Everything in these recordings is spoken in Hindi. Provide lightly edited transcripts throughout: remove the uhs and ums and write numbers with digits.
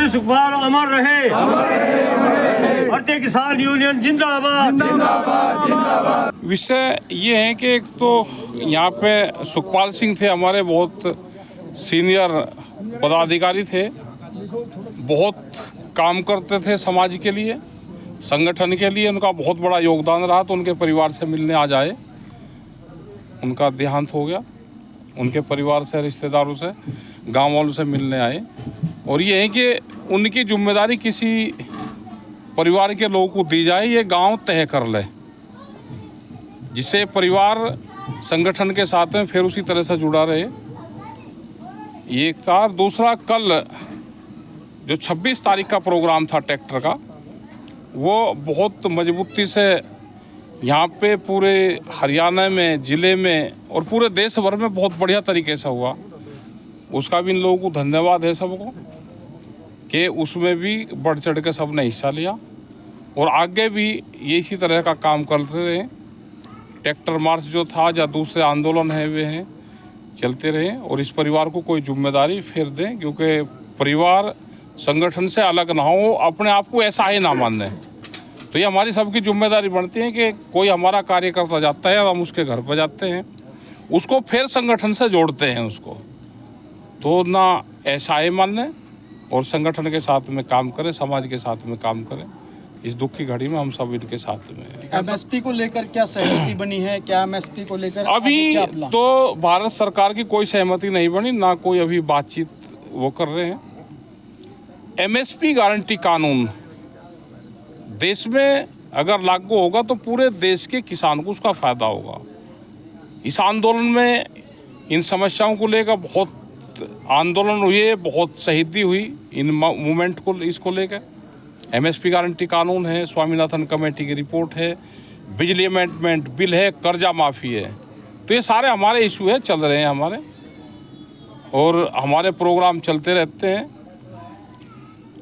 सुखपाल अमर रहे। भारतीय किसान यूनियन जिंदाबाद। विषय ये है कि एक तो यहाँ पे सुखपाल सिंह थे, हमारे बहुत सीनियर पदाधिकारी थे, बहुत काम करते थे समाज के लिए, संगठन के लिए। उनका बहुत बड़ा योगदान रहा। तो उनके परिवार से मिलने आ जाए, उनका देहांत हो गया। उनके परिवार से, रिश्तेदारों से, गांव वालों से मिलने आए। और ये है कि उनकी जिम्मेदारी किसी परिवार के लोगों को दी जाए, ये गांव तय कर ले, जिससे परिवार संगठन के साथ में फिर उसी तरह से जुड़ा रहे। ये एक था। दूसरा, कल जो 26 तारीख का प्रोग्राम था ट्रैक्टर का, वो बहुत मजबूती से यहाँ पे पूरे हरियाणा में, ज़िले में और पूरे देश भर में बहुत बढ़िया तरीके से हुआ। उसका भी इन लोगों को धन्यवाद है सबको, कि उसमें भी बढ़ चढ़ के सब ने हिस्सा लिया। और आगे भी ये इसी तरह का काम करते रहे। ट्रैक्टर मार्च जो था या दूसरे आंदोलन है, वे हैं, चलते रहे। और इस परिवार को कोई जिम्मेदारी फिर दें, क्योंकि परिवार संगठन से अलग ना हो, अपने आप को ऐसा ही ना माने। तो ये हमारी सबकी जिम्मेदारी बनती है कि कोई हमारा कार्यकर्ता जाता है, हम उसके घर पर जाते हैं, उसको फिर संगठन से जोड़ते हैं उसको। तो ना ऐसा ही माने और संगठन के साथ में काम करें, समाज के साथ में काम करें। इस दुख की घड़ी में हम सब इनके साथ में हैं। एमएसपी को लेकर क्या सहमति बनी है? क्या एमएसपी को लेकर अभी तो भारत सरकार की कोई सहमति नहीं बनी, ना कोई अभी बातचीत वो कर रहे हैं। एमएसपी गारंटी कानून देश में अगर लागू होगा तो पूरे देश के किसान को उसका फायदा होगा। इस आंदोलन में इन समस्याओं को लेकर बहुत आंदोलन हुए, बहुत शहीदी हुई इन मूवमेंट को, इसको लेकर। एमएसपी गारंटी कानून है, स्वामीनाथन कमेटी की रिपोर्ट है, बिजली अमेंडमेंट बिल है, कर्जा माफ़ी है। तो ये सारे हमारे इशू है, चल रहे हैं हमारे, और हमारे प्रोग्राम चलते रहते हैं,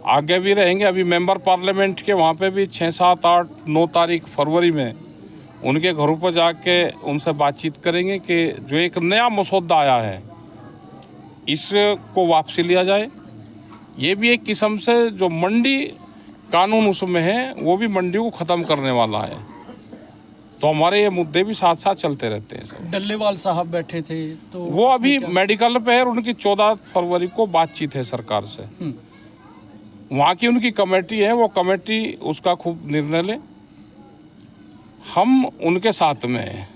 आगे भी रहेंगे। अभी मेंबर पार्लियामेंट के वहाँ पे भी 6, 7, 8, 9 तारीख फरवरी में उनके घरों पर जाके उनसे बातचीत करेंगे कि जो एक नया मसौदा आया है इसको वापसी लिया जाए। ये भी एक किस्म से जो मंडी कानून उसमें है, वो भी मंडी को ख़त्म करने वाला है। तो हमारे ये मुद्दे भी साथ साथ चलते रहते हैं। डल्लेवाल साहब बैठे थे, तो वो अभी मेडिकल पे है, उनकी 14 फरवरी को बातचीत है सरकार से। वहाँ की उनकी कमेटी है, वो कमेटी उसका खूब निर्णय ले। हम उनके साथ में हैं,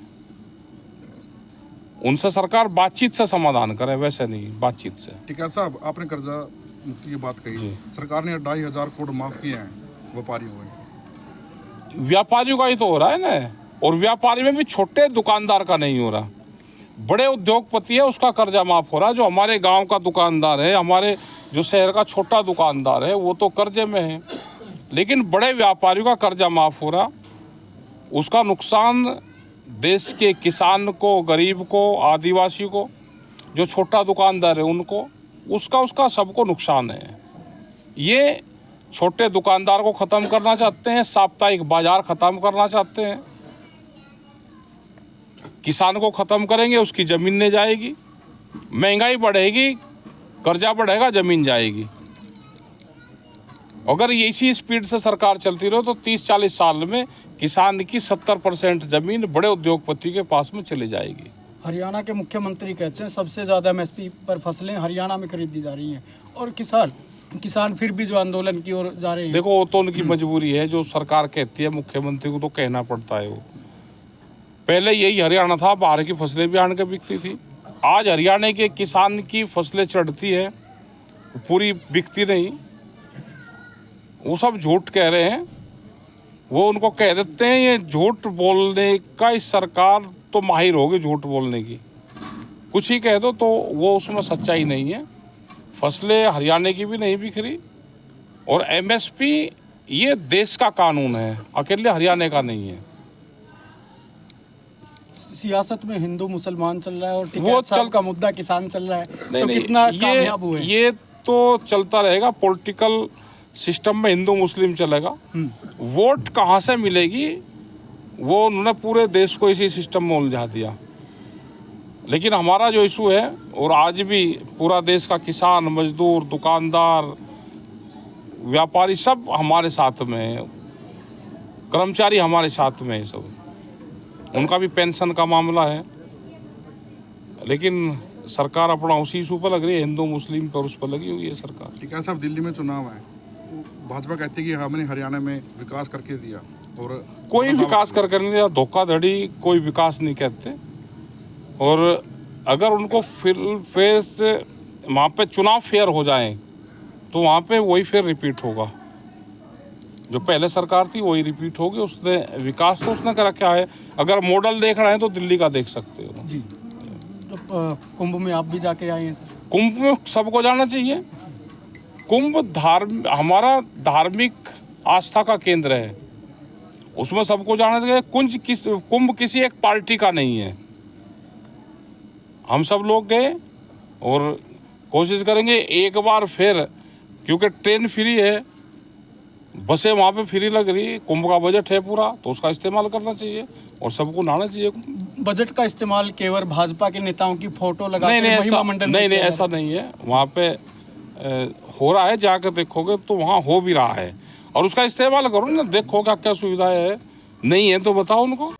उनसे सरकार बातचीत से समाधान करे, वैसे नहीं, बातचीत से। टिकैत साहब, आपने कर्जा मुक्ति की बात कही, सरकार ने 2,500 करोड़ माफ किए हैं व्यापारियों को। व्यापारियों का ही तो हो रहा है ना, और व्यापारी में भी छोटे दुकानदार का नहीं हो रहा। बड़े उद्योगपति है उसका कर्जा माफ हो रहा है। जो हमारे गांव का दुकानदार है, हमारे जो शहर का छोटा दुकानदार है, वो तो कर्जे में है, लेकिन बड़े व्यापारियों का कर्जा माफ हो रहा। उसका नुकसान देश के किसान को, गरीब को, आदिवासी को, जो छोटा दुकानदार है उनको, उसका सबको नुकसान है। ये छोटे दुकानदार को ख़त्म करना चाहते हैं, साप्ताहिक बाजार ख़त्म करना चाहते हैं। किसान को ख़त्म करेंगे, उसकी ज़मीन नहीं जाएगी, महंगाई बढ़ेगी, कर्जा बढ़ेगा, ज़मीन जाएगी। अगर इसी स्पीड से सरकार चलती रहे तो 30-40 साल में किसान की 70% ज़मीन बड़े उद्योगपति के पास में चली जाएगी। हरियाणा के मुख्यमंत्री कहते हैं सबसे ज़्यादा एमएसपी पर फसलें हरियाणा में खरीदी जा रही हैं, और किसान फिर भी जो आंदोलन की ओर जा रहे हैं। देखो, वो तो उनकी मजबूरी है, जो सरकार कहती है, मुख्यमंत्री को तो कहना पड़ता है। वो पहले यही हरियाणा था, बाहर की फसलें भी आन के बिकती थी। आज हरियाणा के किसान की फसलें चढ़ती है, पूरी बिकती नहीं। वो सब झूठ कह रहे हैं, वो उनको कह देते हैं। ये झूठ बोलने का इस सरकार तो माहिर होगी, झूठ बोलने की। कुछ ही कह दो तो वो उसमें सच्चाई नहीं है। फसलें हरियाणा की भी नहीं बिक रही, और एमएसपी ये देश का कानून है, अकेले हरियाणा का नहीं है। सियासत में हिंदू मुसलमान चल रहा है, और वो साहब का मुद्दा किसान चल रहा है, नहीं, तो कितना कामयाब हुए? ये तो चलता रहेगा। पॉलिटिकल सिस्टम में हिंदू मुस्लिम चलेगा। वोट कहाँ से मिलेगी, वो उन्होंने पूरे देश को इसी सिस्टम में उलझा दिया। लेकिन हमारा जो इशू है, और आज भी पूरा देश का किसान, मजदूर, दुकानदार, व्यापारी सब हमारे साथ में है, कर्मचारी हमारे साथ में है सब। उनका भी पेंशन का मामला है, लेकिन सरकार अपना उसी इशू पर लग रही है, हिंदू मुस्लिम पर उस पर लगी हुई है सरकार। ठीक है साहब, दिल्ली में चुनाव है, भाजपा कहती है कि हमने हरियाणा में विकास करके दिया, और कोई विकास करके नहीं दिया, धोखाधड़ी कोई विकास नहीं कहते। और अगर उनको फिर से वहाँ पे चुनाव फेयर हो जाए तो वहाँ पे वही फिर रिपीट होगा, जो पहले सरकार थी वही रिपीट होगी। उसने विकास तो उसने करा क्या है, अगर मॉडल देख रहे हैं तो दिल्ली का देख सकते हो जी। तो कुंभ में आप भी जाके आए हैं सर? कुंभ में सबको जाना चाहिए। कुंभ हमारा धार्मिक आस्था का केंद्र है, उसमें सबको जाना चाहिए। कुंभ किसी एक पार्टी का नहीं है। हम सब लोग गए और कोशिश करेंगे एक बार फिर, क्योंकि ट्रेन फ्री है, बसें वहाँ पे फ्री लग रही, कुंभ का बजट है पूरा, तो उसका इस्तेमाल करना चाहिए और सबको नहाना चाहिए। बजट का इस्तेमाल केवल भाजपा के नेताओं की फोटो लगा नहीं, ऐसा नहीं है। वहाँ पे हो रहा है, जाकर देखोगे तो वहाँ हो भी रहा है, और उसका इस्तेमाल करो ना, देखो क्या क्या सुविधाएं है। नहीं है तो बताओ उनको।